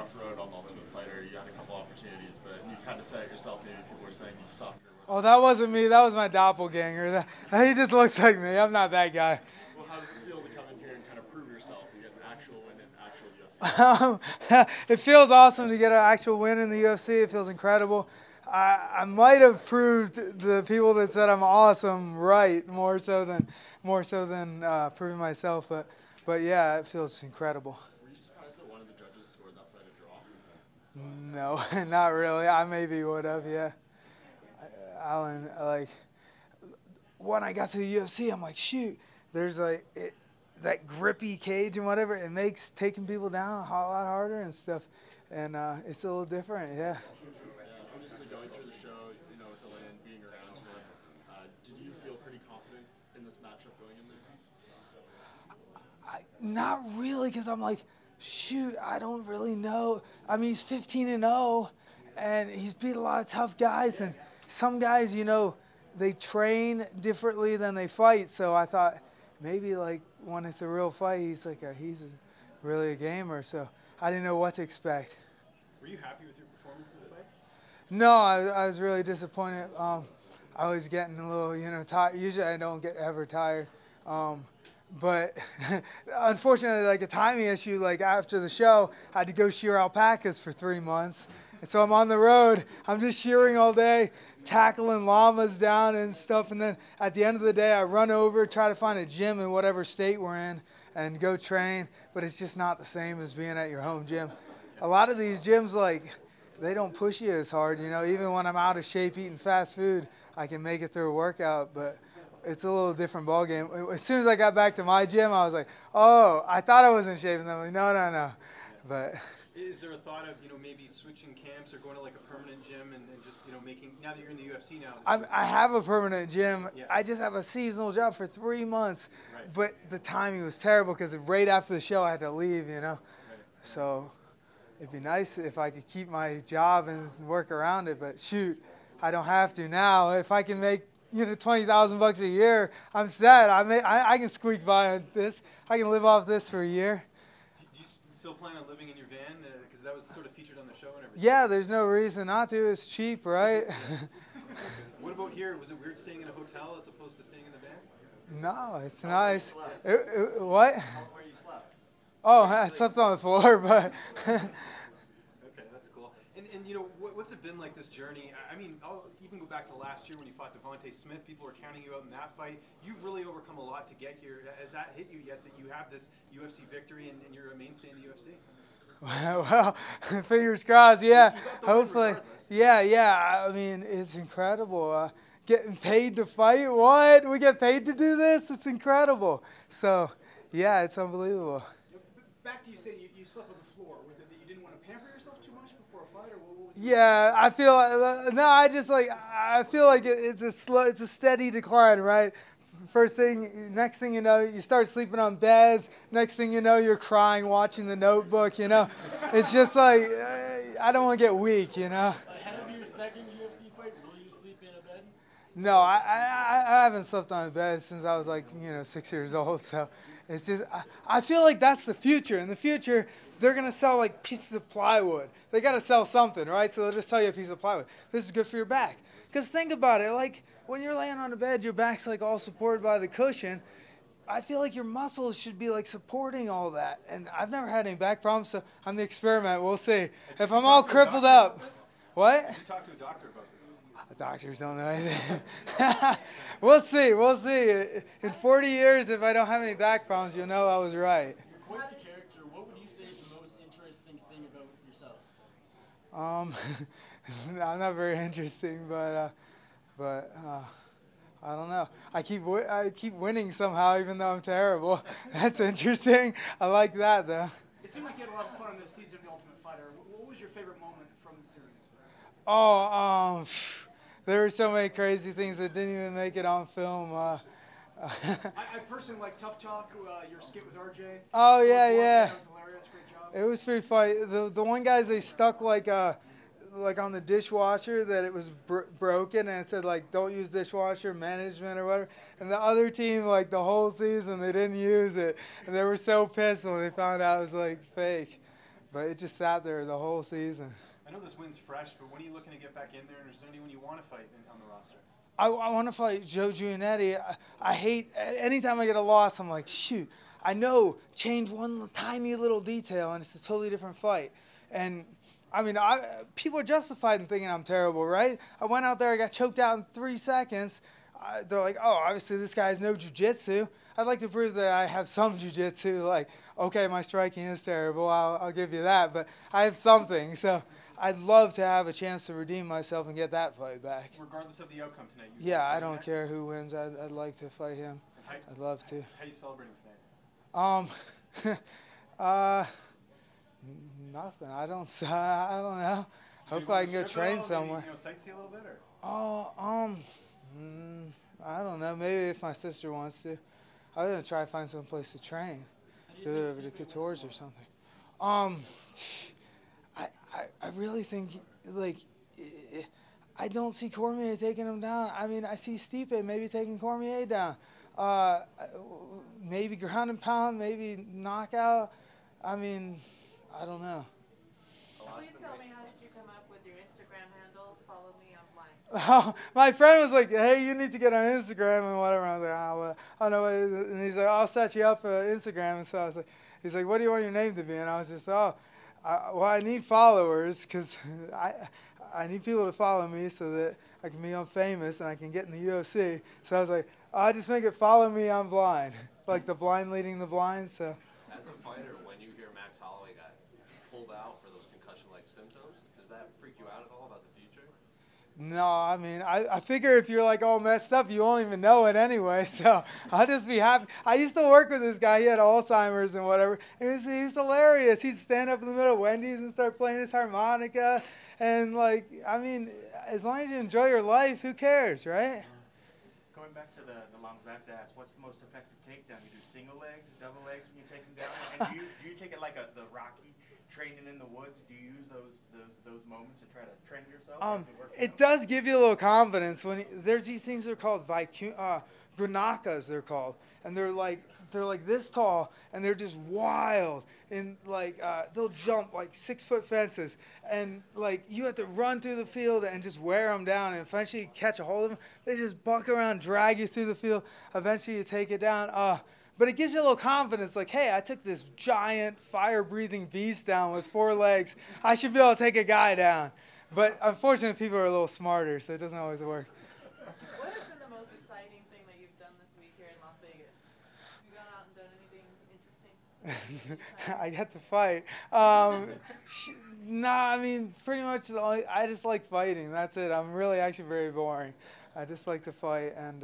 rough road on Ultimate Fighter. You had a couple opportunities, but you kind of said it yourself. Maybe people were saying you suck. Oh, that wasn't me. That was my doppelganger. He just looks like me. I'm not that guy. Well, how does it feel to come in here and kind of prove yourself and get an actual win in actual UFC? It feels awesome to get an actual win in the UFC. It feels incredible. I might have proved the people that said I'm awesome right more so than proving myself. But yeah, it feels incredible. Were you surprised that one of the judges scored that fight a draw? No, not really. I maybe would have. Yeah. Alan, like, when I got to the UFC, I'm like, shoot, there's like that grippy cage and whatever. It makes taking people down a lot harder and stuff, and it's a little different, yeah. Obviously, going through the show, you know, with Alan being around today, did you feel pretty confident in this matchup going in there? Not really, because I'm like, shoot, I don't really know. I mean, he's 15-0, and he's beat a lot of tough guys, and some guys, you know, they train differently than they fight. So I thought maybe like when it's a real fight, he's really a gamer. So I didn't know what to expect. Were you happy with your performance in the fight? No, I was really disappointed. I was getting a little, you know, tired. Usually I don't get ever tired. But unfortunately, like a timing issue, like after the show, I had to go shear alpacas for 3 months. And so I'm on the road. I'm just shearing all day, tackling llamas down and stuff. And then at the end of the day, I run over, try to find a gym in whatever state we're in and go train. But it's just not the same as being at your home gym. A lot of these gyms, like, they don't push you as hard. You know, even when I'm out of shape eating fast food, I can make it through a workout. But it's a little different ball game. As soon as I got back to my gym, I was like, oh, I thought I was in shape. And I'm like, no. But is there a thought of, you know, maybe switching camps or going to like a permanent gym and just, you know, making, now that you're in the UFC now? I have a permanent gym. Yeah. I just have a seasonal job for 3 months. Right. But the timing was terrible because right after the show I had to leave, you know. Right. So it'd be nice if I could keep my job and work around it. But shoot, I don't have to now. If I can make, you know, $20,000 a year, I'm set. I can squeak by on this. I can live off this for a year. Do you still plan on living in your van? Because that was sort of featured on the show and everything. Yeah, there's no reason not to. It's cheap, right? What about here? Was it weird staying in a hotel as opposed to staying in the van? No, it's nice. What? Where you slept? Oh, I slept on the floor, but Okay, that's cool. And you know, what's it been like, this journey? I mean, I'll even go back to last year when you fought Devontae Smith. People were counting you out in that fight. You've really overcome a lot to get here. Has that hit you yet, that you have this UFC victory and you're a mainstay in the UFC? well, fingers crossed, yeah. Hopefully. Yeah. I mean, it's incredible. Getting paid to fight? What? We get paid to do this? It's incredible. So, yeah, it's unbelievable. Back to you saying you slept on the floor. Was it that you didn't want to pamper yourself too much before a fight, or what was it? Yeah, I feel I feel like it's a steady decline, right? Next thing you know, you start sleeping on beds. Next thing you know, you're crying watching The Notebook. You know, it's just like I don't want to get weak. You know. Ahead of your second UFC fight, will you sleep in a bed? No, I haven't slept on a bed since I was like 6 years old. So it's just I feel like that's the future. In the future, they're gonna sell like pieces of plywood. They gotta sell something, right? So they'll just sell you a piece of plywood. This is good for your back. Because think about it, like when you're laying on a bed, your back's like all supported by the cushion. I feel like your muscles should be like supporting all that. And I've never had any back problems, so I'm the experiment. We'll see. If I'm all crippled up. What? Did you talk to a doctor about this? Doctors don't know anything. We'll see. In 40 years, if I don't have any back problems, you'll know I was right. You're quite the character. What would you say is the most interesting thing about yourself? I'm not very interesting, but I don't know. I keep winning somehow, even though I'm terrible. That's interesting. I like that though. It seemed like you had a lot of fun in this season of The Ultimate Fighter. What was your favorite moment from the series? Oh, there were so many crazy things that didn't even make it on film. I personally like Tough Talk, your skit with RJ. Oh yeah. That was hilarious. Great job. It was pretty funny. The one guys, they stuck like on the dishwasher that it was broken, and it said like don't use dishwasher management or whatever. And the other team, like the whole season, they didn't use it, and they were so pissed when they found out it was like fake. but it just sat there the whole season. I know this win's fresh, but when are you looking to get back in there? And is there anyone you want to fight on the roster? I want to fight Joe Giannetti. I hate, anytime I get a loss, I'm like, shoot, I know, change one tiny little detail, and it's a totally different fight. And, I mean, people are justified in thinking I'm terrible, right? I went out there, I got choked out in 3 seconds. They're like, oh, obviously this guy has no jiu-jitsu. I'd like to prove that I have some jiu-jitsu. Like, okay, my striking is terrible, I'll give you that, but I have something. So I'd love to have a chance to redeem myself and get that fight back. Regardless of the outcome tonight? Yeah, I don't care who wins. I'd like to fight him. I'd love to. How are you celebrating tonight? Nothing. I don't know. Hope I can go train somewhere. Maybe, sightsee a little bit, or? Oh, I don't know. Maybe if my sister wants to. I'm gonna try to find some place to train. Go over to Couture's or something. I really think, like, I don't see Cormier taking him down. I mean, I see Stipe maybe taking Cormier down. Maybe ground and pound, maybe knockout. I mean, I don't know. Please tell me, how did you come up with your Instagram handle? Follow me online. Oh, my friend was like, hey, you need to get on Instagram and whatever. I was like, well, I don't know what it is. And he's like, I'll set you up for Instagram. And so I was like, he's like, what do you want your name to be? And I was just, well, I need followers because I need people to follow me so that I can become famous and I can get in the UFC. So I was like, I'll just make it Follow Me, I'm Blind. Like the blind leading the blind. So. As a fighter, when you hear Max Holloway got pulled out for those concussion-like symptoms, does that freak you out at all about the future? No, I mean, I figure if you're like all messed up, you won't even know it anyway. So I'll just be happy. I used to work with this guy. He had Alzheimer's and whatever. He was hilarious. He'd stand up in the middle of Wendy's and start playing his harmonica. And, like, I mean, as long as you enjoy your life, who cares, right? Going back to the lungs, I have to ask, what's the most effective takedown? You do single legs, double legs when you take them down? And do you take it like the Rocky training in the woods? Do you use those moments to try to trend yourself? It does give you a little confidence when there's these things that are called gunakas, they're called, and they're like this tall, and they're just wild, and like they'll jump like 6-foot fences, and like you have to run through the field and just wear them down, and eventually you catch a hold of them. They just buck around, drag you through the field. Eventually you take it down. But it gives you a little confidence, like, hey, I took this giant fire-breathing beast down with 4 legs. I should be able to take a guy down. But unfortunately, people are a little smarter, so it doesn't always work. What has been the most exciting thing that you've done this week here in Las Vegas? Have you gone out and done anything interesting? I get to fight. I mean, pretty much I just like fighting. That's it. I'm really actually very boring. I just like to fight, and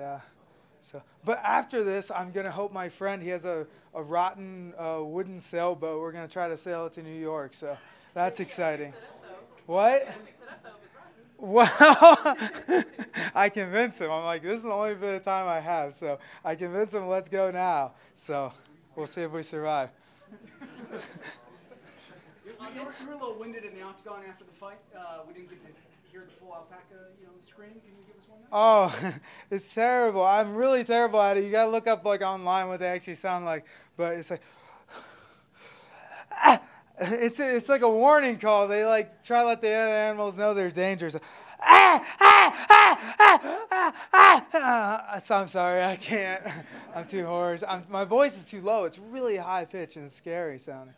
but after this, I'm gonna help my friend. He has a rotten wooden sailboat. We're gonna try to sail it to New York. So that's exciting. What? Well, I convince him. I'm like, this is the only bit of time I have. So I convince him, let's go now. So we'll see if we survive. You were a little winded in the octagon after the fight. We didn't get to hear the full Alpaca, scream. Can you give us one now? Oh, it's terrible. I'm really terrible at it. You gotta look up like online what they actually sound like. But it's like, it's like a warning call. They like try to let the other animals know there's danger. So, so I'm sorry, I can't. I'm too hoarse. My voice is too low. It's really high pitched and scary sounding.